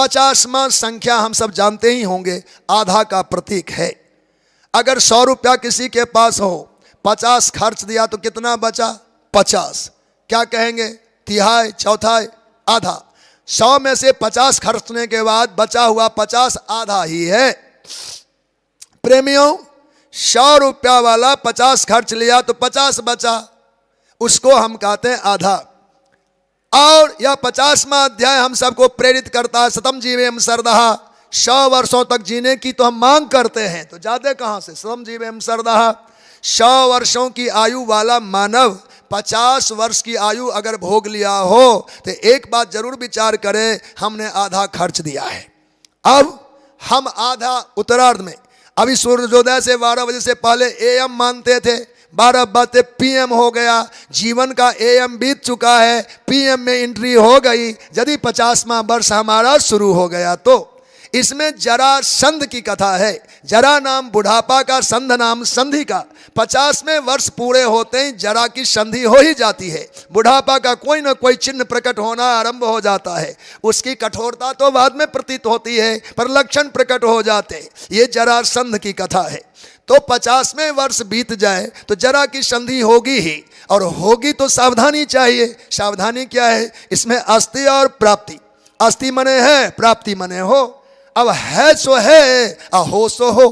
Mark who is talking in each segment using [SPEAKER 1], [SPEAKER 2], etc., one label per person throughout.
[SPEAKER 1] 50वां संख्या हम सब जानते ही होंगे, आधा का प्रतीक है। अगर 100 रुपया किसी के पास हो, 50 खर्च दिया तो कितना बचा? 50। क्या कहेंगे? तिहाई, चौथाई, आधा। 100 में से 50 खर्चने के बाद बचा हुआ 50 आधा ही है। प्रेमियों, 100 रुपया वाला 50 खर्च लिया तो 50 बचा, उसको हम कहते हैं आधा। और यह 50वां अध्याय हम सबको प्रेरित करता है, शतम जीवेम सरदहा, 100 वर्षों तक जीने की तो हम मांग करते हैं, तो ज्यादा कहां से? शतम जीवेम सरदहा, 100 वर्षों की आयु वाला मानव 50 वर्ष की आयु अगर भोग लिया हो तो एक बात जरूर विचार करें, हमने आधा खर्च दिया है। अब हम आधा उत्तरार्ध में, अभी सूर्योदय से 12 बजे से पहले एएम मानते थे, 12 बजे पीएम हो गया, जीवन का एएम बीत चुका है, पीएम में एंट्री हो गई। यदि 50वां वर्ष हमारा शुरू हो गया तो इसमें जरासंध की कथा है। जरा नाम बुढ़ापा का, संध नाम संधि का। 50वें वर्ष पूरे होते ही जरा की संधि हो ही जाती है, बुढ़ापा का कोई ना कोई चिन्ह प्रकट होना आरंभ हो जाता है। उसकी कठोरता तो बाद में प्रतीत होती है, पर लक्षण प्रकट हो जाते हैं। ये जरासंध की कथा है। तो 50वें वर्ष बीत जाए तो जरा की संधि होगी ही, और होगी तो सावधानी चाहिए। सावधानी क्या है? इसमें अस्थि और प्राप्ति। अस्थि मने है, प्राप्ति मने हो। अब है सो है, हो सो हो,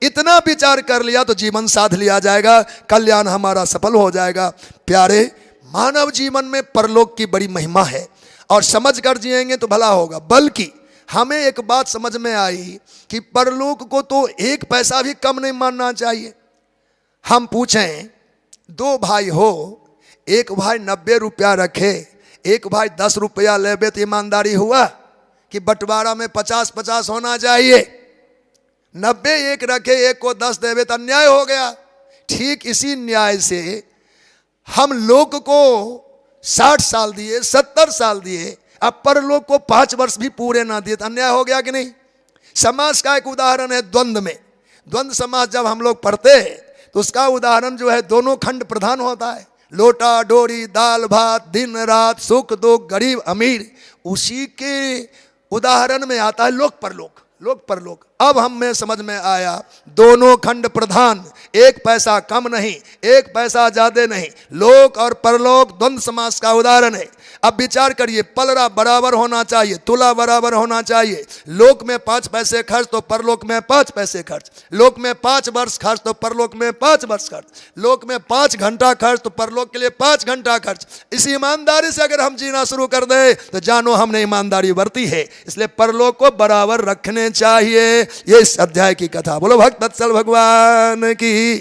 [SPEAKER 1] इतना विचार कर लिया तो जीवन साध लिया जाएगा, कल्याण हमारा सफल हो जाएगा। प्यारे, मानव जीवन में परलोक की बड़ी महिमा है, और समझ कर जिएंगे तो भला होगा। बल्कि हमें एक बात समझ में आई कि परलोक को तो 1 पैसा भी कम नहीं मानना चाहिए। हम पूछें, 2 भाई हो, एक भाई 90 रुपया रखे, एक भाई 10 रुपया लेबे तो ईमानदारी हुआ कि बंटवारा में 50-50 होना चाहिए? 90 एक रखे, एक को 10 देवे तो अन्याय हो गया। ठीक इसी न्याय से हम लोग को 60 साल दिए, 70 साल दिए, अब परलोक को 5 वर्ष भी पूरे ना दिए तो अन्याय हो गया कि नहीं? समाज का एक उदाहरण है द्वंद्व में। द्वंद्व समाज जब हम लोग पढ़ते हैं तो उसका उदाहरण जो है, दोनों खंड प्रधान होता है। लोटा डोरी, दाल भात, दिन रात, सुख दुख, गरीब अमीर, उसी के उदाहरण में आता है लोक परलोक। लोक परलोक अब हम में समझ में आया, दोनों खंड प्रधान, 1 पैसा कम नहीं, 1 पैसा ज्यादा नहीं। लोक और परलोक द्वंद्व समास का उदाहरण है। अब विचार करिए, पलरा बराबर होना चाहिए, तुला बराबर होना चाहिए। लोक में 5 पैसे खर्च तो परलोक में 5 पैसे खर्च, लोक में 5 वर्ष खर्च तो परलोक में 5 वर्ष खर्च, लोक में 5 घंटा खर्च तो परलोक के लिए 5 घंटा खर्च। इस ईमानदारी से अगर हम जीना शुरू कर दें तो जानो हमने ईमानदारी बरती है। इसलिए परलोक को बराबर रखने चाहिए। ये इस अध्याय की कथा। बोलो भक्त वत्सल भगवान की।